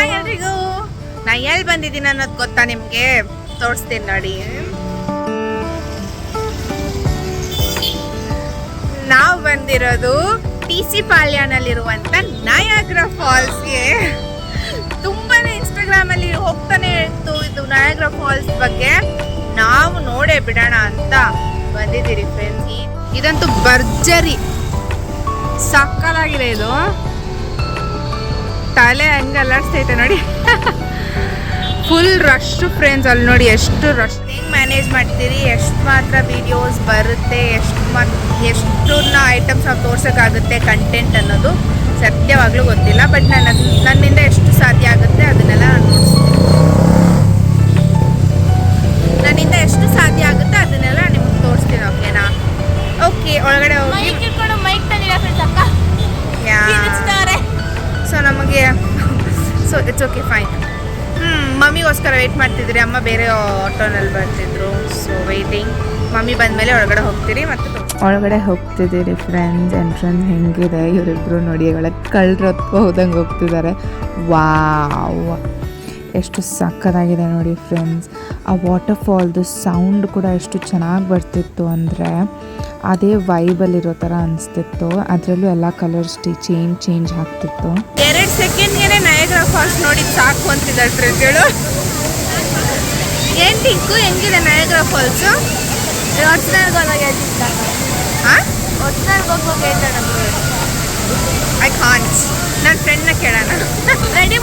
Hi ಎಲ್ರಿಗೂ. ನಾ ಎಲ್ಲಿ ಬಂದಿದ್ದೀನಿ ಅನ್ನೋದು ಗೊತ್ತಾ ನಿಮಗೆ? ತೋರಿಸ್ತೀನಿ ನೋಡಿ. ನಾವು ಬಂದಿರೋದು TC ಪಾಳ್ಯನಲ್ಲಿರುವಂಥ ನಯಾಗ್ರಾ ಫಾಲ್ಸ್ಗೆ. ತುಂಬಾನೇ ಇನ್ಸ್ಟಾಗ್ರಾಮಲ್ಲಿ ಹೋಗ್ತಾನೆ ಇತ್ತು ಇದು ನಯಾಗ್ರಾ ಫಾಲ್ಸ್ ಬಗ್ಗೆ. ನಾವು ನೋಡೇ ಬಿಡೋಣ ಅಂತ ಬಂದಿದ್ದೀರಿ ಫ್ರೆಂಡ್ಸ್. ಇದಂತೂ ಭರ್ಜರಿ ಸಕ್ಕತ್ತಾಗಿದೆ. ಇದು ತಲೆ ಹಂಗೆ ಅಲ್ಲಾಡ್ಸ್ತೈತೆ ನೋಡಿ. Full rush friends. ಅಲ್ಲಿ ನೋಡಿ ಎಷ್ಟು ರಶ್. ಹೆಂಗೆ ಮ್ಯಾನೇಜ್ ಮಾಡ್ತೀರಿ, ಎಷ್ಟು ಮಾತ್ರ ವೀಡಿಯೋಸ್ ಬರುತ್ತೆ, ಎಷ್ಟನ್ನ ಐಟಮ್ಸ್ ನಾವು ತೋರ್ಸೋಕ್ಕಾಗುತ್ತೆ ಕಂಟೆಂಟ್ ಅನ್ನೋದು ಸತ್ಯವಾಗ್ಲೂ ಗೊತ್ತಿಲ್ಲ. ಬಟ್ ನನ್ನಿಂದ ಎಷ್ಟು ಸಾಧ್ಯ ಆಗುತ್ತೆ ಅದನ್ನೆಲ್ಲ ನನ್ನಿಂದ ಎಷ್ಟು ಸಾಧ್ಯ ಆಗುತ್ತೆ ಅದನ್ನೆಲ್ಲ ನಿಮ್ಗೆ ತೋರಿಸ್ತೀನಿ. ಓಕೆನಾ? ಓಕೆ, ಒಳಗಡೆ ಹೋಗಿ. ಸೊ ನಮಗೆ ಇಟ್ಸ್ ಓಕೆ ಫೈನ್. ಮಮ್ಮಿಗೋಸ್ಕರ ವೆಯ್ಟ್ ಮಾಡ್ತಿದ್ರಿ. ಅಮ್ಮ ಬೇರೆ ಆಟೋನಲ್ಲಿ ಬರ್ತಿದ್ರು. So waiting. ಮಮ್ಮಿ ಬಂದಮೇಲೆ ಒಳಗಡೆ ಹೋಗ್ತೀರಿ. ಮತ್ತು ಒಳಗಡೆ ಹೋಗ್ತಿದ್ದೀರಿ ಫ್ರೆಂಡ್ಸ್. ಎಂಟ್ರೆನ್ಸ್ ಹೆಂಗಿದೆ ಇವರಿಬ್ಬರು ನೋಡಿ. ಒಳಗೆ ಕಳ್ಳರು ಹೋದಂಗೆ ಹೋಗ್ತಿದ್ದಾರೆ. ವಾವ್, ಎಷ್ಟು ಸಕ್ಕತ್ತಾಗಿದೆ ನೋಡಿ ಫ್ರೆಂಡ್ಸ್. ಆ ವಾಟರ್ಫಾಲ್ದು ಸೌಂಡ್ ಕೂಡ ಎಷ್ಟು ಚೆನ್ನಾಗಿ ಬರ್ತಿತ್ತು ಅಂದರೆ ಅದೇ ವೈಬಲ್ಲಿರೋ ಥರ ಅನಿಸ್ತಿತ್ತು. ಅದರಲ್ಲೂ ಎಲ್ಲ ಕಲರ್ಸ್ ಚೇಂಜ್ ಆಗ್ತಿತ್ತು. 2 ಸೆಕೆಂಡ್ಗೆ ನಯಾಗ್ರಾ ಫಾಲ್ಸ್ ನೋಡಿ ಸಾಕು ಅಂತಿದ್ದಾರೆ ಫ್ರೆಂಡ್ಗಳು. ಏನು ಟಿಂಕು, ಹೆಂಗಿದೆ ನಯಾಗ್ರಾ ಫಾಲ್ಸು? I can't. ನನ್ನ ಫ್ರೆಂಡ್ನ ಕೇಳೋಣ. ರೆಡಿ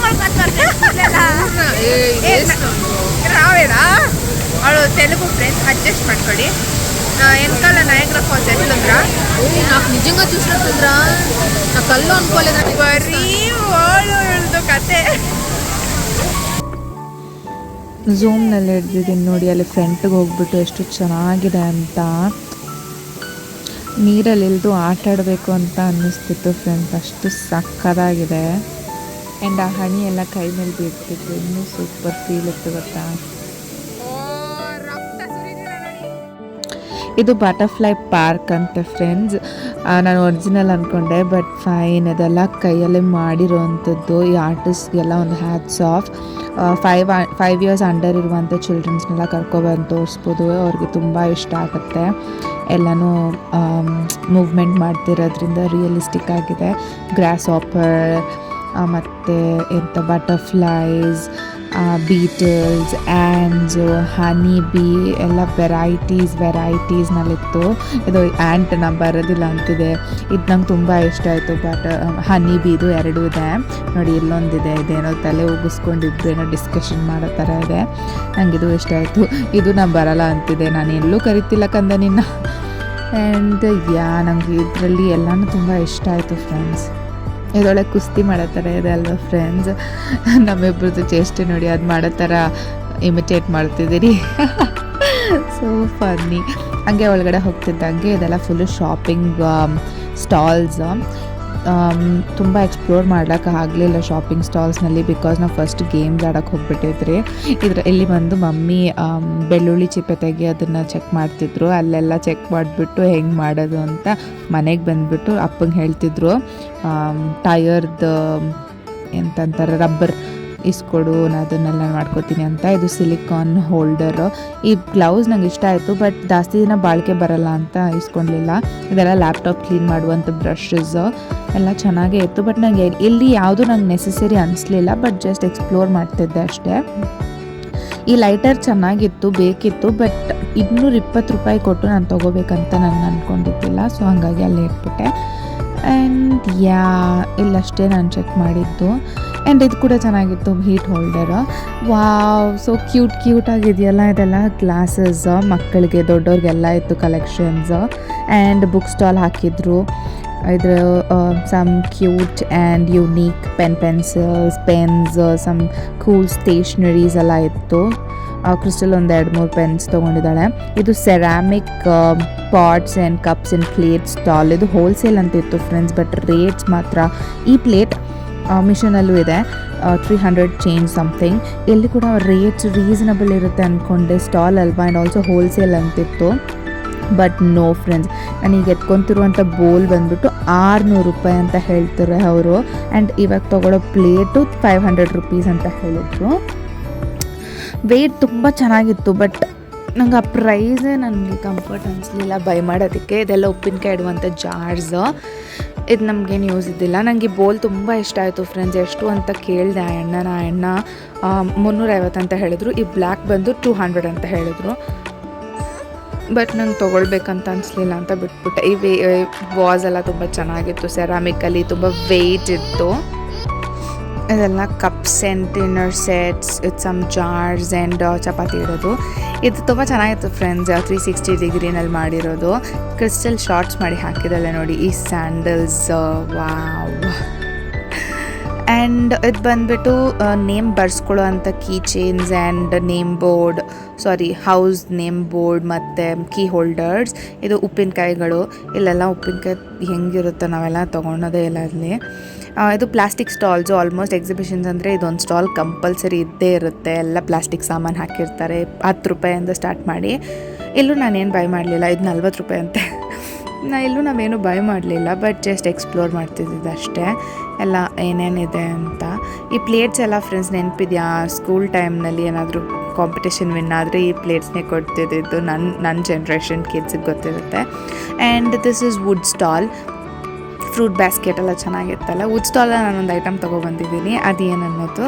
ರಾವೇನಾ ಅವಳು ತೆಲುಗು ಫ್ರೆಂಡ್ಸ್. ಅಡ್ಜಸ್ಟ್ ಮಾಡ್ಕೊಳ್ಳಿ. వెనకాల నయాగ్రా ఫాల్స్ ఎట్లుందిరా? నాకు నిజంగా చూసినట్టుందిరా. నా కళ్ళు అనుకోలేదు. బరీ ಓಳು ಕತೆ. ಝೂಮ್ನಲ್ಲಿ ಹಿಡ್ದಿದ್ದೀನಿ ನೋಡಿ. ಅಲ್ಲಿ ಫ್ರಂಟ್ಗೆ ಹೋಗ್ಬಿಟ್ಟು ಎಷ್ಟು ಚೆನ್ನಾಗಿದೆ ಅಂತ. ನೀರಲ್ಲಿ ಇಳಿದು ಆಟ ಆಡಬೇಕು ಅಂತ ಅನ್ನಿಸ್ತಿತ್ತು ಫ್ರೆಂಡ್ಸ್. ಅಷ್ಟು ಸಕ್ಕತ್ತಾಗಿದೆ. ಆ್ಯಂಡ್ ಆ ಹನಿ ಎಲ್ಲ ಕೈ ಮೇಲೆ ಬೀಳ್ತಿತ್ತು. ಇನ್ನೂ ಸೂಪರ್ ಫೀಲ್ ಇತ್ತು ಗೊತ್ತಾ. ಇದು ಬಟರ್ಫ್ಲೈ ಪಾರ್ಕ್ ಅಂತ ಫ್ರೆಂಡ್ಸ್. ನಾನು ಒರಿಜಿನಲ್ ಅಂದ್ಕೊಂಡೆ, ಬಟ್ ಫೈನ್. ಇದೆಲ್ಲ ಕೈಯಲ್ಲೇ ಮಾಡಿರೋವಂಥದ್ದು. ಈ ಆರ್ಟಿಸ್ಟ್ಗೆಲ್ಲ ಒಂದು ಹ್ಯಾಟ್ಸ್ ಆಫ್. 5 ಇಯರ್ಸ್ ಅಂಡರ್ ಇರುವಂಥ ಚಿಲ್ಡ್ರನ್ಸ್ನೆಲ್ಲ ಕರ್ಕೊಬಂದು ತೋರಿಸ್ಬೋದು. ಅವ್ರಿಗೆ ತುಂಬ ಇಷ್ಟ ಆಗುತ್ತೆ. ಎಲ್ಲನೂ ಮೂವ್ಮೆಂಟ್ ಮಾಡ್ತಿರೋದ್ರಿಂದ ರಿಯಲಿಸ್ಟಿಕ್ ಆಗಿದೆ. ಗ್ರಾಸ್ ಹಾಪರ್ ಮತ್ತು ಬಟರ್ಫ್ಲೈಸ್, ಬೀಟಲ್ಸ್, ಆ್ಯಂಡ್ಸು, ಹನಿ ಬೀ ಎಲ್ಲ ವೆರೈಟೀಸ್ನಲ್ಲಿತ್ತು. ಇದು ಆ್ಯಂಟ್ ನಾನು ಬರೋದಿಲ್ಲ ಅಂತಿದೆ. ಇದು ನಂಗೆ ತುಂಬ ಇಷ್ಟ ಆಯಿತು. ಹನಿ ಬೀದು 2 ಇದೆ ನೋಡಿ. ಇಲ್ಲೊಂದಿದೆ. ಇದೇನೋ ತಲೆ ಉಗಿಸ್ಕೊಂಡಿದ್ದು ಏನೋ ಡಿಸ್ಕಷನ್ ಮಾಡೋ ಥರ ಇದೆ. ನನಗಿದು ಇಷ್ಟ ಆಯಿತು. ಇದು ನಾನು ಬರಲ್ಲ ಅಂತಿದೆ. ನಾನು ಎಲ್ಲೂ ಕರಿತಿಲ್ಲ ಕಂದ ನಿನ್ನ. ಆ್ಯಂಡ್ ನನಗೆ ಇದರಲ್ಲಿ ಎಲ್ಲನೂ ತುಂಬ ಇಷ್ಟ ಆಯಿತು ಫ್ರೆಂಡ್ಸ್. ಇದರೊಳಗೆ ಕುಸ್ತಿ ಮಾಡೋ ಥರ ಇದೆ ಅಲ್ವಾ ಫ್ರೆಂಡ್ಸ್. ನಮ್ಮಿಬ್ರದ್ದು ಚೇಷ್ಟೆ ನೋಡಿ. ಅದು ಮಾಡೋ ಥರ ಇಮಿಟೇಟ್ ಮಾಡ್ತಿದ್ದೀರಿ. So funny. ಹಂಗೆ ಒಳಗಡೆ ಹೋಗ್ತಿದ್ದಂಗೆ ಇದೆಲ್ಲ ಫುಲ್ಲು ಶಾಪಿಂಗ್ ಸ್ಟಾಲ್ಸ್. ತುಂಬ ಎಕ್ಸ್ಪ್ಲೋರ್ ಮಾಡೋಕ್ಕೆ ಆಗಲಿಲ್ಲ ಶಾಪಿಂಗ್ ಸ್ಟಾಲ್ಸ್ನಲ್ಲಿ. ಬಿಕಾಸ್ ನಾವು ಫಸ್ಟ್ ಗೇಮ್ಸ್ ಆಡೋಕ್ಕೆ ಹೋಗ್ಬಿಟ್ಟಿದ್ರಿ. ಇಲ್ಲಿ ಬಂದು ಮಮ್ಮಿ ಬೆಳ್ಳುಳ್ಳಿ ಚಿಪ್ಪೆ ತೆಗಿಯೋದನ್ನು ಚೆಕ್ ಮಾಡ್ತಿದ್ರು. ಅಲ್ಲೆಲ್ಲ ಚೆಕ್ ಮಾಡಿಬಿಟ್ಟು ಹೆಂಗೆ ಮಾಡೋದು ಅಂತ ಮನೆಗೆ ಬಂದುಬಿಟ್ಟು ಅಪ್ಪಂಗೆ ಹೇಳ್ತಿದ್ರು. ಟಯರ್ದು ಎಂತಂತಾರೆ ರಬ್ಬರ್ ಇಸ್ಕೊಡು, ನಾನು ಅದನ್ನೆಲ್ಲ ಮಾಡ್ಕೋತೀನಿ ಅಂತ. ಇದು ಸಿಲಿಕಾನ್ ಹೋಲ್ಡರು. ಈ ಗ್ಲೌಸ್ ನಂಗೆ ಇಷ್ಟ ಆಯಿತು, ಬಟ್ ಜಾಸ್ತಿ ದಿನ ಬಾಳಿಕೆ ಬರಲ್ಲ ಅಂತ ಇಸ್ಕೊಳ್ಲಿಲ್ಲ. ಇದೆಲ್ಲ ಲ್ಯಾಪ್ಟಾಪ್ ಕ್ಲೀನ್ ಮಾಡುವಂಥ ಬ್ರಷಸ್ ಎಲ್ಲ ಚೆನ್ನಾಗೇ ಇತ್ತು. ಬಟ್ ನನಗೆ ಇಲ್ಲಿ ಯಾವುದು ನಂಗೆ ನೆಸೆಸರಿ ಅನಿಸ್ಲಿಲ್ಲ. ಬಟ್ ಜಸ್ಟ್ ಎಕ್ಸ್ಪ್ಲೋರ್ ಮಾಡ್ತಿದ್ದೆ ಅಷ್ಟೇ. ಈ ಲೈಟರ್ ಚೆನ್ನಾಗಿತ್ತು, ಬೇಕಿತ್ತು. ಬಟ್ 220 ರೂಪಾಯಿ ಕೊಟ್ಟು ನಾನು ತೊಗೋಬೇಕಂತ ನಾನು ಅಂದ್ಕೊಂಡಿದ್ದಿಲ್ಲ. ಸೊ ಹಾಗಾಗಿ ಅಲ್ಲಿ ಇಟ್ಬಿಟ್ಟೆ. ಆ್ಯಂಡ್ ಇಲ್ಲಷ್ಟೇ ನಾನು ಚೆಕ್ ಮಾಡಿದ್ದು. ಆ್ಯಂಡ್ ಇದು ಕೂಡ ಚೆನ್ನಾಗಿತ್ತು, heat holder. Wow, so cute ಆಗಿದೆಯಲ್ಲ. ಇದೆಲ್ಲ ಗ್ಲಾಸಸ್ ಮಕ್ಕಳಿಗೆ ದೊಡ್ಡವ್ರಿಗೆಲ್ಲ ಇತ್ತು ಕಲೆಕ್ಷನ್ಸ್. ಆ್ಯಂಡ್ ಬುಕ್ ಸ್ಟಾಲ್ ಹಾಕಿದ್ರು. ಇದ್ರ some cute and unique pencils, pens, some cool stationeries ಎಲ್ಲ ಇತ್ತು. ಕ್ರಿಸ್ಟಲ್ ಒಂದು 2-3 ಪೆನ್ಸ್ ತೊಗೊಂಡಿದ್ದಾಳೆ. ಇದು ceramic pots and cups and plate stall. ಇದು ಹೋಲ್ಸೇಲ್ ಅಂತ ಇತ್ತು ಫ್ರೆಂಡ್ಸ್. ಬಟ್ ರೇಟ್ಸ್ ಮಾತ್ರ, ಈ ಪ್ಲೇಟ್ ಮಿಷನಲ್ಲೂ ಇದೆ 300 ಚೇಂಜ್ ಸಮಥಿಂಗ್. ಎಲ್ಲಿ ಕೂಡ ರೇಟ್ಸ್ ರೀಸನಬಲ್ ಇರುತ್ತೆ ಅಂದ್ಕೊಂಡೆ. ಸ್ಟಾಲ್ ಅಲ್ವಾ. ಆ್ಯಂಡ್ ಆಲ್ಸೋ ಹೋಲ್ಸೇಲ್ ಅಂತಿತ್ತು. ಬಟ್ ನೋ ಫ್ರೆಂಡ್ಸ್, ನನಗೆ ಎತ್ಕೊತಿರುವಂಥ ಬೋಲ್ ಬಂದುಬಿಟ್ಟು 600 ರೂಪಾಯಿ ಅಂತ ಹೇಳ್ತಾರೆ ಅವರು. ಆ್ಯಂಡ್ ಇವಾಗ ತೊಗೊಳ್ಳೋ ಪ್ಲೇಟು 500 ರುಪೀಸ್ ಅಂತ ಹೇಳಿದ್ರು. ವೆಯ್ಟ್ ತುಂಬ ಚೆನ್ನಾಗಿತ್ತು, ಬಟ್ ನಂಗೆ ಆ ಪ್ರೈಸೇ ನನಗೆ ಕಂಫರ್ಟ್ ಅನಿಸ್ಲಿಲ್ಲ ಬೈ ಮಾಡೋದಕ್ಕೆ. ಇದೆಲ್ಲ ಉಪ್ಪಿನಕಾಯಿ ಇಡುವಂಥ ಜಾರ್ಸ್, ಇದು ನಮಗೇನು ಯೂಸ್ ಇದ್ದಿಲ್ಲ. ನನಗೆ ಬೋಲ್ ತುಂಬ ಇಷ್ಟ ಆಯಿತು ಫ್ರೆಂಡ್ಸ್. ಎಷ್ಟು ಅಂತ ಕೇಳಿದೆ ಆ ಎಣ್ಣ 350 ಅಂತ ಹೇಳಿದ್ರು. ಈ ಬ್ಲ್ಯಾಕ್ ಬಂದು 200 ಅಂತ ಹೇಳಿದ್ರು. ಬಟ್ ನಂಗೆ ತೊಗೊಳ್ಬೇಕಂತ ಅನಿಸ್ಲಿಲ್ಲ ಅಂತ ಬಿಟ್ಬಿಟ್ಟೆ. ಈ ವಾಸ್ ಎಲ್ಲ ತುಂಬ ಚೆನ್ನಾಗಿತ್ತು, ಸೆರಾಮಿಕಲ್ಲಿ ತುಂಬ ವೆಯ್ಟ್ ಇತ್ತು. ಇದೆಲ್ಲ cups and dinner sets, with some jars and chapati ಇಡೋದು. ಇದು ತುಂಬ ಚೆನ್ನಾಗಿತ್ತು ಫ್ರೆಂಡ್ಸ್. 360 ಡಿಗ್ರಿನಲ್ಲಿ ಮಾಡಿರೋದು. ಕ್ರಿಸ್ಟಲ್ ಶಾರ್ಟ್ಸ್ ಮಾಡಿ ಹಾಕಿದ್ದಾಳೆ ನೋಡಿ ಈ ಸ್ಯಾಂಡಲ್ಸ್. ವಾವ್. ಆ್ಯಂಡ್ ಇದು ಬಂದುಬಿಟ್ಟು ನೇಮ್ ಬರ್ಸ್ಕೊಳ್ಳೋ ಅಂಥ key chains and house name board ಮತ್ತು ಕೀ ಹೋಲ್ಡರ್ಸ್. ಇದು ಉಪ್ಪಿನಕಾಯಿಗಳು. ಇಲ್ಲೆಲ್ಲ ಉಪ್ಪಿನಕಾಯಿ ಹೆಂಗಿರುತ್ತೋ ನಾವೆಲ್ಲ ತೊಗೊಳೋದೇ ಇಲ್ಲ ಅಲ್ಲಿ. ಇದು ಪ್ಲಾಸ್ಟಿಕ್ ಸ್ಟಾಲ್ಸು. ಆಲ್ಮೋಸ್ಟ್ ಎಕ್ಸಿಬಿಷನ್ಸ್ ಅಂದರೆ ಇದೊಂದು ಸ್ಟಾಲ್ ಕಂಪಲ್ಸರಿ ಇದ್ದೇ ಇರುತ್ತೆ. ಎಲ್ಲ ಪ್ಲಾಸ್ಟಿಕ್ ಸಾಮಾನು ಹಾಕಿರ್ತಾರೆ. 10 ರೂಪಾಯಿಂದ ಸ್ಟಾರ್ಟ್ ಮಾಡಿ. ಇಲ್ಲೂ ನಾನೇನು ಬೈ ಮಾಡಲಿಲ್ಲ. ಇದು 40 ರೂಪಾಯಿ ಅಂತೆ. ಇಲ್ಲೂ ನಾವೇನು ಬೈ ಮಾಡಲಿಲ್ಲ, ಬಟ್ ಜಸ್ಟ್ ಎಕ್ಸ್ಪ್ಲೋರ್ ಮಾಡ್ತಿದ್ದಿದ್ದು ಅಷ್ಟೇ ಎಲ್ಲ ಏನೇನಿದೆ ಅಂತ. ಈ ಪ್ಲೇಟ್ಸ್ ಎಲ್ಲ ಫ್ರೆಂಡ್ಸ್ ನೆನಪಿದೆಯಾ, ಸ್ಕೂಲ್ ಟೈಮ್ನಲ್ಲಿ ಏನಾದರೂ ಕಾಂಪಿಟೇಷನ್ ವಿನ್ ಆದರೆ ಈ ಪ್ಲೇಟ್ಸ್ನೇ ಕೊಡ್ತಿದ್ದಿದ್ದು. ನನ್ನ ಜನ್ರೇಷನ್ ಕಿಡ್ಸಿಗೆ ಗೊತ್ತಿರುತ್ತೆ. And this is wood stall. Fruit basket ಎಲ್ಲ ಚೆನ್ನಾಗಿತ್ತಲ್ಲ. ವುಡ್ ಸ್ಟಾಲಲ್ಲಿ ನಾನೊಂದು ಐಟಮ್ ತೊಗೊಬಂದಿದ್ದೀನಿ. ಅದು ಏನನ್ನೋದು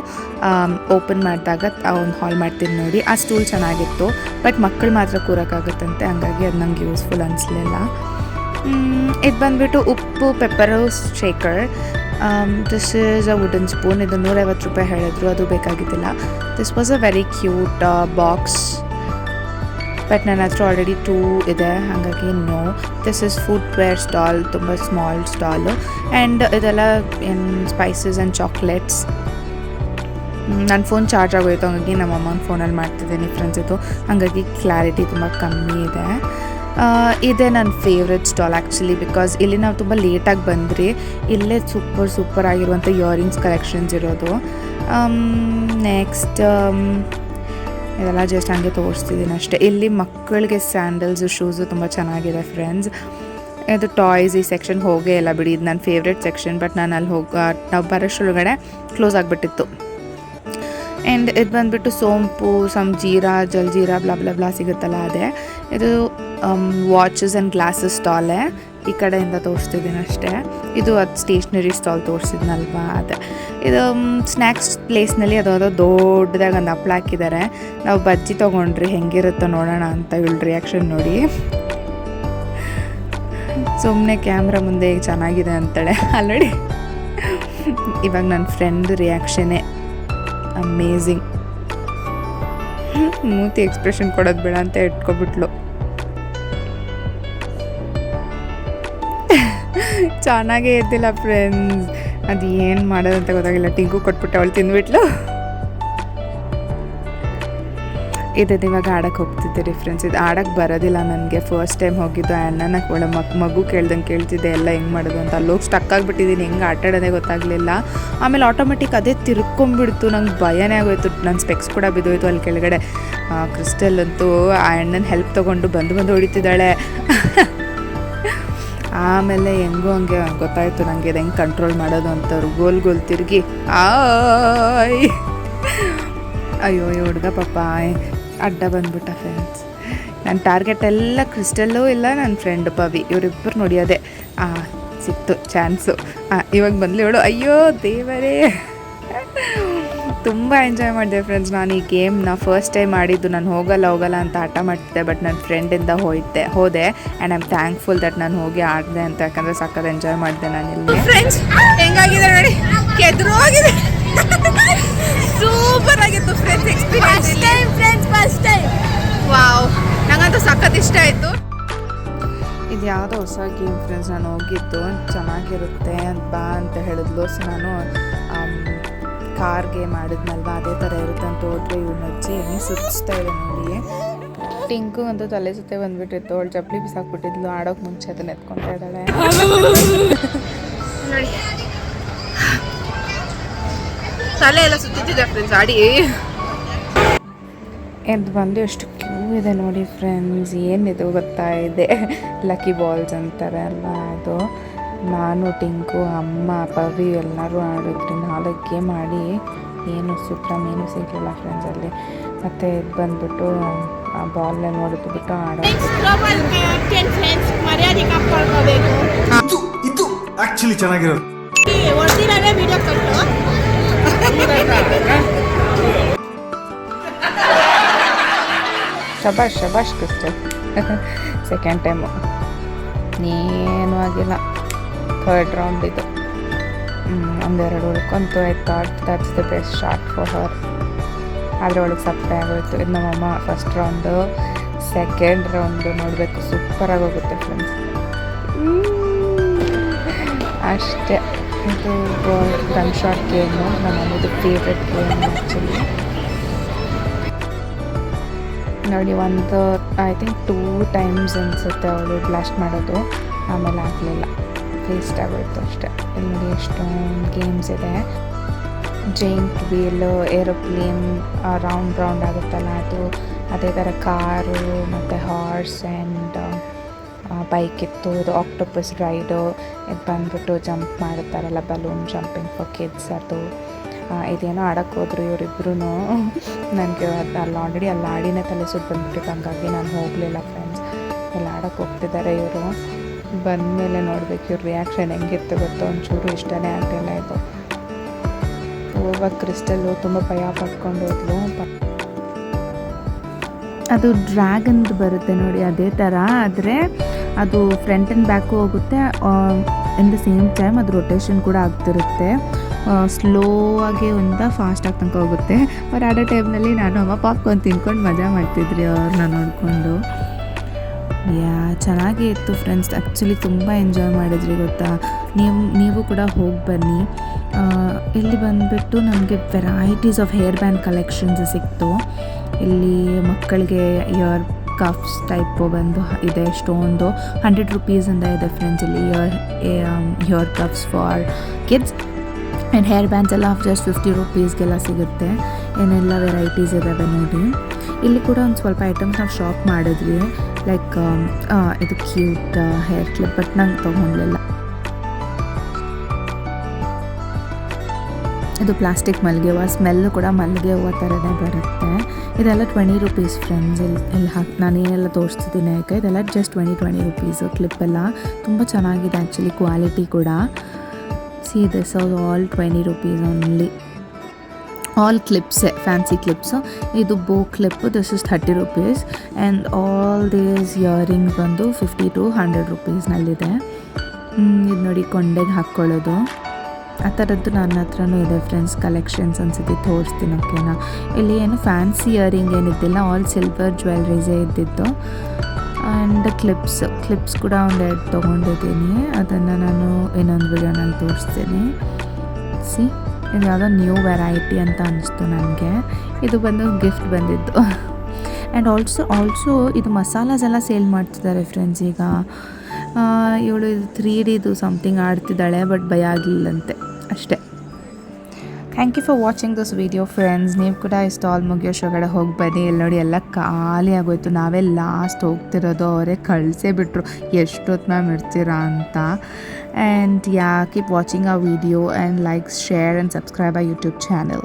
ಓಪನ್ ಮಾಡಿದಾಗ ಒಂದು ಹಾಲ್ ಮಾಡ್ತೀನಿ ನೋಡಿ. ಆ ಸ್ಟೂಲ್ ಚೆನ್ನಾಗಿತ್ತು, ಬಟ್ ಮಕ್ಕಳು ಮಾತ್ರ ಕೂರೋಕ್ಕಾಗುತ್ತಂತೆ, ಹಂಗಾಗಿ ಅದು ನಂಗೆ ಯೂಸ್ಫುಲ್ ಅನಿಸ್ಲಿಲ್ಲ. ಇದು ಬಂದುಬಿಟ್ಟು ಉಪ್ಪು pepper shaker. This is a wooden spoon. ಇದು 150 ರೂಪಾಯಿ ಹೇಳಿದ್ರು, ಅದು ಬೇಕಾಗಿದ್ದಿಲ್ಲ. This was a very cute box, but ನನ್ನ ಹತ್ರ ಆಲ್ರೆಡಿ 2 ಇದೆ, ಹಾಗಾಗಿ ನೋ. ದಿಸ್ ಇಸ್ ಫುಟ್ವೇರ್ ಸ್ಟಾಲ್, ತುಂಬ ಸ್ಮಾಲ್ ಸ್ಟಾಲು. ಆ್ಯಂಡ್ ಇದೆಲ್ಲ ಏನು ಸ್ಪೈಸಸ್ ಆ್ಯಂಡ್ ಚಾಕ್ಲೇಟ್ಸ್. ನನ್ನ ಫೋನ್ ಚಾರ್ಜ್ ಆಗೋಯ್ತು, ಹಾಗಾಗಿ ನಮ್ಮ ಅಮ್ಮನ ಫೋನಲ್ಲಿ ಮಾಡ್ತಿದ್ದೀನಿ ಫ್ರೆಂಡ್ಸ್. ಇದು ಹಾಗಾಗಿ ಕ್ಲಾರಿಟಿ ತುಂಬ ಕಮ್ಮಿ ಇದೆ. ಇದೇ ನನ್ನ ಫೇವ್ರೆಟ್ ಸ್ಟಾಲ್ ಆ್ಯಕ್ಚುಲಿ, ಬಿಕಾಸ್ ಇಲ್ಲಿ ನಾವು ತುಂಬ ಲೇಟಾಗಿ ಬಂದ್ರಿ. ಇಲ್ಲೇ ಸೂಪರ್ ಆಗಿರುವಂಥ ಇಯರಿಂಗ್ಸ್ ಕಲೆಕ್ಷನ್ಸ್ ಇರೋದು. ನೆಕ್ಸ್ಟ್ ಇದೆಲ್ಲ ಜಸ್ಟ್ ಹಂಗೆ ತೋರಿಸ್ತಿದ್ದೀನಿ ಅಷ್ಟೇ. ಇಲ್ಲಿ ಮಕ್ಕಳಿಗೆ ಸ್ಯಾಂಡಲ್ಸು ಶೂಸು ತುಂಬ ಚೆನ್ನಾಗಿದೆ ಫ್ರೆಂಡ್ಸ್. ಇದು ಟಾಯ್ಸ್ ಈ ಸೆಕ್ಷನ್ ಹೋಗೇ ಇಲ್ಲ ಬಿಡಿ. ಇದು ನನ್ನ ಫೇವ್ರೆಟ್ ಸೆಕ್ಷನ್, ಬಟ್ ನಾನು ಅಲ್ಲಿ ನಾವು ಬರೋಷ್ಟೊಳಗಡೆ ಕ್ಲೋಸ್ ಆಗಿಬಿಟ್ಟಿತ್ತು. ಆ್ಯಂಡ್ ಇದು ಬಂದುಬಿಟ್ಟು ಸೋಂಪು, ಜೀರಾ, ಜಲ್ಜೀರಾ ಬ್ಲಾ ಸಿಗುತ್ತಲ್ಲ ಅದೇ. ಇದು ವಾಚಸ್ ಆ್ಯಂಡ್ ಗ್ಲಾಸಸ್ ಸ್ಟಾಲೇ. ಈ ಕಡೆಯಿಂದ ತೋರಿಸ್ತಿದ್ದೀನಿ ಅಷ್ಟೇ. ಇದು ಅದು ಸ್ಟೇಷ್ನರಿ ಸ್ಟಾಲ್ ತೋರಿಸಿದ್ನಲ್ವಾ ಅದೇ. ಇದು ಸ್ನ್ಯಾಕ್ಸ್ ಪ್ಲೇಸ್ನಲ್ಲಿ ಯಾವುದೋ ದೊಡ್ಡದಾಗಿ ಒಂದು ಹಪ್ಳ ಹಾಕಿದ್ದಾರೆ. ನಾವು ಬಜ್ಜಿ ತೊಗೊಂಡ್ರಿ ಹೆಂಗಿರುತ್ತೋ ನೋಡೋಣ ಅಂತ ಇವಳು ರಿಯಾಕ್ಷನ್ ನೋಡಿ. ಸುಮ್ಮನೆ ಕ್ಯಾಮ್ರಾ ಮುಂದೆ ಈಗ ಚೆನ್ನಾಗಿದೆ ಅಂತಾಳೆ ಆಲ್ರೆಡಿ. ಇವಾಗ ನನ್ನ ಫ್ರೆಂಡ್ ರಿಯಾಕ್ಷನ್ನೇ ಅಮೇಝಿಂಗ್. ಮೂತಿ ಎಕ್ಸ್ಪ್ರೆಷನ್ ಕೊಡೋದು ಬೇಡ ಅಂತ ಇಟ್ಕೊಬಿಟ್ಲು. ಚೆನ್ನಾಗೇ ಇದ್ದಿಲ್ಲ ಫ್ರೆಂಡ್ಸ್. ಅದು ಏನು ಮಾಡೋದಂತ ಗೊತ್ತಾಗಿಲ್ಲ. ಟಿಂಕು ಕೊಟ್ಬಿಟ್ಟು ಅವಳು ತಿಂದ್ಬಿಟ್ಲು. ಇದು ಇವಾಗ ಆಡೋಕ್ಕೆ ಹೋಗ್ತಿದ್ದೆ ಫ್ರೆಂಡ್ಸ್. ಇದು ಆಡೋಕ್ಕೆ ಬರೋದಿಲ್ಲ ನನಗೆ. ಫಸ್ಟ್ ಟೈಮ್ ಹೋಗಿದ್ದು ಅಣ್ಣನ ಒಳ್ಳೆ ಮಗು ಕೇಳ್ದಂಗೆ ಕೇಳ್ತಿದ್ದೆ ಎಲ್ಲ ಹೆಂಗೆ ಮಾಡೋದು ಅಂತ. ಅಲ್ಲೋಗಿ ಸ್ಟಕ್ ಆಗಿಬಿಟ್ಟಿದ್ದೀನಿ, ಹೆಂಗೆ ಆಟ ಆಡೋದೇ ಗೊತ್ತಾಗಲಿಲ್ಲ. ಆಮೇಲೆ ಆಟೋಮೆಟಿಕ್ ಅದೇ ತಿರ್ಕೊಂಬಿಡ್ತು. ನಂಗೆ ಭಯನೇ ಆಗೋಯ್ತು. ನನ್ನ ಸ್ಪೆಕ್ಸ್ ಕೂಡ ಬಿದ್ದೋಯ್ತು ಅಲ್ಲಿ ಕೆಳಗಡೆ. ಕ್ರಿಸ್ಟಲ್ ಅಂತೂ ಆ ಅಣ್ಣನ ಹೆಲ್ಪ್ ತೊಗೊಂಡು ಬಂದು ಹೊಡಿತಿದ್ದಾಳೆ. ಆಮೇಲೆ ಹೆಂಗೋ ಹಂಗೆ ಗೊತ್ತಾಯಿತು ನನಗೆ ಇದು ಹೆಂಗೆ ಕಂಟ್ರೋಲ್ ಮಾಡೋದು ಅಂತವ್ರು. ಗೋಲ್ ತಿರುಗಿ ಅಯ್ಯೋ ಹುಡುಗ ಪಾಪ ಅಡ್ಡ ಬಂದ್ಬಿಟ್ಟ ಫ್ರೆಂಡ್ಸ್. ನನ್ನ ಟಾರ್ಗೆಟ್ ಎಲ್ಲ ಕ್ರಿಸ್ಟಲ್ಲು ಇಲ್ಲ ನನ್ನ ಫ್ರೆಂಡ್ ಪವಿ, ಇವರಿಬ್ಬರು ನೋಡಿ ಅದೇ ಸಿಕ್ತು ಚಾನ್ಸು. ಇವಾಗ ಬಂದ್ಲಿ ಇವಳು. ಅಯ್ಯೋ ದೇವರೇ, ತುಂಬ ಎಂಜಾಯ್ ಮಾಡಿದೆ ಫ್ರೆಂಡ್ಸ್. ನಾನು ಈ ಗೇಮ್ನ ಫಸ್ಟ್ ಟೈಮ್ ಮಾಡಿದ್ದು. ನಾನು ಹೋಗಲ್ಲ ಅಂತ ಹಠ ಮಾಡ್ತಿದ್ದೆ, ಬಟ್ ನನ್ನ ಫ್ರೆಂಡಿಂದ ಹೋದೆ. And I am thankful that ನಾನು ಹೋಗಿ ಆಡಿದೆ ಅಂತ, ಯಾಕಂದರೆ ಸಕ್ಕತ್ ಎಂಜಾಯ್ ಮಾಡಿದೆ ನಾನು ಇಲ್ಲಿ. ಫ್ರೆಂಡ್ಸ್ ಹೆಂಗಾಗಿದೆ ನೋಡಿ, ಕೆದ್ರು ಹೋಗಿದೆ. ಸೂಪರ್ ಆಗಿತ್ತು friends experience. First time wow, ನಂಗಂತೂ ಸಖತ್ ಇಷ್ಟ ಆಯಿತು. ಇದು ಯಾವುದೋ ಹೊಸ ಗೇಮ್ ಫ್ರೆಂಡ್ಸ್. ನಾನು ಹೋಗಿದ್ದು ಚೆನ್ನಾಗಿರುತ್ತೆ ಅಂತ ಹೇಳಿದ್ಲು. ಸೊ ನಾನು ಕಾರ್ ಗೇಮ್ ಮಾಡಿದ್ನಲ್ವ, ಅದೇ ಥರ ಇರುತ್ತೆ ಅಂತ ಹೋದ್ರೆ ಇವಳು ಅಜ್ಜಿ ಹೆಂಗೆ ಸುತ್ತಿಸ್ತಾ ಇದೆ ನೋಡಿ. ಟಿಂಕು ಅಂತೂ ತಲೆ ಸುತ್ತೆ ಬಂದ್ಬಿಟ್ಟಿತ್ತು. ಅವಳು ಚಪ್ಪಲಿ ಬಿಸಾಕ್ಬಿಟ್ಟಿದ್ಲು. ಆಡೋಕೆ ಮುಂಚೆ ಅದನ್ನ ಎತ್ಕೊಳ್ತಾ ಇದ್ದಾಳೆ ನೋಡಿ. ತಲೆ ಎಲ್ಲ ಸುತ್ತಿದ್ದೆ ಫ್ರೆಂಡ್ಸ್ ಆಡಿ. ಇದು ಬಂದು ಎಷ್ಟು ಕ್ಯೂಟ್ ಇದೆ ನೋಡಿ ಫ್ರೆಂಡ್ಸ್, ಏನಿದು ಗೊತ್ತಾ, ಇದೆ ಲಕ್ಕಿ ಬಾಲ್ಸ್ ಅಂತಾರೆ ಅಲ್ವಾ ಅದು. ನಾನು ಟಿಂಕು ಅಮ್ಮ ಪವಿ ಎಲ್ಲರೂ ಆಡಿದ್ರಿ 4 ಗೇಮ್ ಆಡಿ ಏನು ಸುಪ್ರಮ್ ಏನು ಸಿಗಲಿಲ್ಲ ಫ್ರೆಂಡ್ಸ್ ಅಲ್ಲಿ. ಮತ್ತು ಇದು ಬಂದ್ಬಿಟ್ಟು ಆ ಬಾಲ್ನ ನೋಡಿದ್ಬಿಟ್ಟು ಆಡೋದು. ಇದು ಆಕ್ಚುಲಿ ಚೆನ್ನಾಗಿರೋದು. ಶಬಾಷ್ ಕ್ರಿಸ್ಟಲ್. ಸೆಕೆಂಡ್ ಟೈಮು ಏನೂ ಆಗಿಲ್ಲ. 3rd ರೌಂಡ್ ಇದು. ಒಂದೆರಡು ಉಳ್ಕೊಂತು. I thought that's the best shot for her. ಆದರೆ ಒಳಗೆ ಸಪ್ಪೆ ಆಗೋಯ್ತು. ಇದು ನಮ್ಮಮ್ಮ ಫಸ್ಟ್ ರೌಂಡು. ಸೆಕೆಂಡ್ ರೌಂಡು ನೋಡಬೇಕು, ಸೂಪರಾಗಿ ಹೋಗುತ್ತೆ ಫ್ರೆಂಡ್ಸ್. ಅಷ್ಟೇ. ಇದು ಗನ್ ಶಾಟ್ ಗೇಮು ನಮ್ಮಮ್ಮದು ಫೇವ್ರೆಟ್ ಗೇಮ್ ಆ್ಯಕ್ಚುಲಿ. ನೋಡಿ ಐ ಥಿಂಕ್ 2 ಟೈಮ್ಸ್ ಅನಿಸುತ್ತೆ ಅವಳು ಬ್ಲಾಸ್ಟ್ ಮಾಡೋದು, ಆಮೇಲೆ ಆಗಲಿಲ್ಲ, ವೇಸ್ಟ್ ಆಗೋಯ್ತು ಅಷ್ಟೇ. ಇಲ್ಲಿ ನೋಡಿ ಎಷ್ಟೊಂದು ಗೇಮ್ಸ್ ಇದೆ. ಜೈಂಟ್ ವೀಲ್, ಏರೋಪ್ಲೇನ್ ರೌಂಡ್ ಆಗುತ್ತಲ್ಲ ಅದು, ಅದೇ ಥರ ಕಾರು ಮತ್ತು ಹಾರ್ಸ್ ಆ್ಯಂಡ್ ಬೈಕ್ ಇತ್ತು. ಇದು ಆಕ್ಟೋಪಸ್ ರೈಡು. ಇದು ಬಂದ್ಬಿಟ್ಟು ಜಂಪ್ ಮಾಡುತ್ತಾರಲ್ಲ, ಬಲೂನ್ ಜಂಪಿಂಗ್ ಫಾರ್ ಕಿಡ್ಸ್ ಅದು. ಇದೇನೋ ಆಡೋಕ್ಕೆ ಹೋದ್ರು ಇವರಿಬ್ರು. ನನಗೆ ಆಲ್ರೆಡಿ ಅಲ್ಲಿ ಆಡಿನೇ ತಲೆ ಸುಟ್ಟು ಬಂದ್ಬಿಟ್ಟಿತ್ತು, ಹಂಗಾಗಿ ನಾನು ಹೋಗಲಿಲ್ಲ ಫ್ರೆಂಡ್ಸ್. ಎಲ್ಲ ಆಡೋಕ್ಕೆ ಹೋಗ್ತಿದ್ದಾರೆ ಇವರು. ಬಂದಮೇಲೆ ನೋಡಬೇಕು ಇವ್ರ ರಿಯಾಕ್ಷನ್ ಹೆಂಗಿತ್ತು ಗೊತ್ತೋ, ಒಂಚೂರು ಇಷ್ಟನೇ ಆಗಲಿಲ್ಲ ಇದು. ಹೋಗುವಾಗ ಕ್ರಿಸ್ಟಲ್ಲು ತುಂಬ ಭಯ ಪಟ್ಕೊಂಡು ಹೋದ್ಲು. ಅದು ಡ್ರ್ಯಾಗನ್ದು ಬರುತ್ತೆ ನೋಡಿ, ಅದೇ ಥರ. ಆದರೆ ಅದು ಫ್ರಂಟ್ ಆ್ಯಂಡ್ ಬ್ಯಾಕು ಹೋಗುತ್ತೆ. ಇನ್ ದ ಸೇಮ್ ಟೈಮ್ ಅದು ರೊಟೇಷನ್ ಕೂಡ ಆಗ್ತಿರುತ್ತೆ. ಸ್ಲೋ ಆಗಿ ಒಂದು ಫಾಸ್ಟಾಗಿ ತನಕ ಹೋಗುತ್ತೆ. ಅವ್ರು ಆಡೋ ಟೈಮ್ನಲ್ಲಿ ನಾನು ಅಮ್ಮ ಪಾಪ್ಕಾರ್ನ್ ತಿನ್ಕೊಂಡು ಮಜಾ ಮಾಡ್ತಿದ್ರಿ ಅವ್ರನ್ನ ನೋಡಿಕೊಂಡು. ಚೆನ್ನಾಗೇ ಇತ್ತು ಫ್ರೆಂಡ್ಸ್. ಆ್ಯಕ್ಚುಲಿ ತುಂಬ ಎಂಜಾಯ್ ಮಾಡಿದ್ರಿ ಗೊತ್ತಾ. ನೀವು ಕೂಡ ಹೋಗಿ ಬನ್ನಿ. ಇಲ್ಲಿ ಬಂದುಬಿಟ್ಟು ನಮಗೆ varieties of hair band collections ಸಿಕ್ತು. ಇಲ್ಲಿ ಮಕ್ಕಳಿಗೆ ಇಯರ್ ಕಫ್ಸ್ ಟೈಪು ಬಂದು ಇದೆ. ಎಷ್ಟೊಂದು 100 ರೂಪೀಸಿಂದ ಇದೆ ಫ್ರೆಂಡ್ಸ್ ಇಲ್ಲಿ ear cuffs for kids. And hair bands ಎಲ್ಲ ಜಸ್ಟ್ 50 ರೂಪೀಸ್ಗೆಲ್ಲ ಸಿಗುತ್ತೆ. ಏನೆಲ್ಲ ವೆರೈಟೀಸ್ ಇದ್ದಾವೆ ನೋಡಿ. ಇಲ್ಲಿ ಕೂಡ ಒಂದು ಸ್ವಲ್ಪ ಐಟಮ್ಸ್ ನಾವು ಶಾಪ್ ಮಾಡಿದ್ವಿ. ಲೈಕ್ ಇದು ಕ್ಯೂಟ್ ಹೇರ್ ಕ್ಲಿಪ್, ಬಟ್ ನಂಗೆ ತೊಗೊಂಡಿಲ್ಲ. ಇದು ಪ್ಲಾಸ್ಟಿಕ್ ಮಲ್ಲಿಗೆ ಹೂವು, ಸ್ಮೆಲ್ಲು ಕೂಡ ಮಲ್ಲಿಗೆ ಹೂವು ಥರನೇ ಬರುತ್ತೆ. ಇದೆಲ್ಲ 20 ರೂಪೀಸ್ ಫ್ರೆಂಡ್ಸ್. ಇಲ್ಲಿ ನಾನೇನೆಲ್ಲ ತೋರಿಸ್ತಿದ್ದೀನಿ ಯಾಕೆ, ಇದೆಲ್ಲ ಜಸ್ಟ್ 20 ರೂಪೀಸು. ಕ್ಲಿಪ್ಪೆಲ್ಲ ತುಂಬ ಚೆನ್ನಾಗಿದೆ ಆ್ಯಕ್ಚುಲಿ, ಕ್ವಾಲಿಟಿ ಕೂಡ. See this all 20 rupees only. All ಕ್ಲಿಪ್ಸೇ, ಫ್ಯಾನ್ಸಿ ಕ್ಲಿಪ್ಸು. ಇದು bow clip, this is 30 rupees. And all these earrings ಬಂದು 50 to 100 ರೂಪೀಸ್ನಲ್ಲಿದೆ. ಇದು ನೋಡಿ ಕೊಂಡೆಗೆ ಹಾಕ್ಕೊಳ್ಳೋದು, ಆ ಥರದ್ದು ನನ್ನ ಹತ್ರನೂ ಇದೆ ಫ್ರೆಂಡ್ಸ್ ಕಲೆಕ್ಷನ್ಸ್. ಅನ್ಸುತ್ತೆ ತೋರಿಸ್ತೀನಿ ಓಕೆನಾ. ಇಲ್ಲಿ ಏನು ಫ್ಯಾನ್ಸಿ ಇಯರಿಂಗ್ ಏನಿದ್ದಿಲ್ಲ, ಆಲ್ ಸಿಲ್ವರ್ ಜ್ಯುವೆಲ್ರೀಸೇ ಇದ್ದಿದ್ದು. ಆ್ಯಂಡ್ ಕ್ಲಿಪ್ಸ್ ಕೂಡ 2 ತೊಗೊಂಡಿದ್ದೀನಿ. ಅದನ್ನು ನಾನು ಇನ್ನೊಂದು ವಿಡಿಯೋನಲ್ಲಿ ತೋರಿಸ್ತೀನಿ. ಸಿ, ಇದು ಯಾವುದೋ ನ್ಯೂ ವೆರೈಟಿ ಅಂತ ಅನ್ನಿಸ್ತು ನನಗೆ. ಇದು ಬಂದು ಗಿಫ್ಟ್ ಬಂದಿದ್ದು. ಆ್ಯಂಡ್ ಆಲ್ಸೋ ಇದು ಮಸಾಲಾಸ್ ಎಲ್ಲ ಸೇಲ್ ಮಾಡ್ತಿದ್ದಾರೆ ಫ್ರೆಂಡ್ಸ್ ಈಗ. ಇವಳು ಇದು 3Dದು ಸಮಥಿಂಗ್ ಆಡ್ತಿದ್ದಾಳೆ, ಬಟ್ ಭಯ ಆಗಲಿಲ್ಲಂತೆ ಅಷ್ಟೇ. Thank you for watching this video friends. ನೀವು ಕೂಡ ಈ ಸ್ಟಾಲ್ ಮುಗಿಯೋಷ್ಟೊಳಗಡೆ ಹೋಗಿ ಬನ್ನಿ. ಇಲ್ಲಿ ನೋಡಿ ಎಲ್ಲ ಖಾಲಿ ಆಗೋಯ್ತು. ನಾವೇ ಲಾಸ್ಟ್ ಹೋಗ್ತಿರೋದು, ಅವರೇ ಕಳಿಸೇ ಬಿಟ್ಟರು ಎಷ್ಟೊತ್ತು ಮ್ಯಾಮ್ ಇರ್ತೀರಾ ಅಂತ. And keep watching our video and like, share and subscribe our YouTube channel.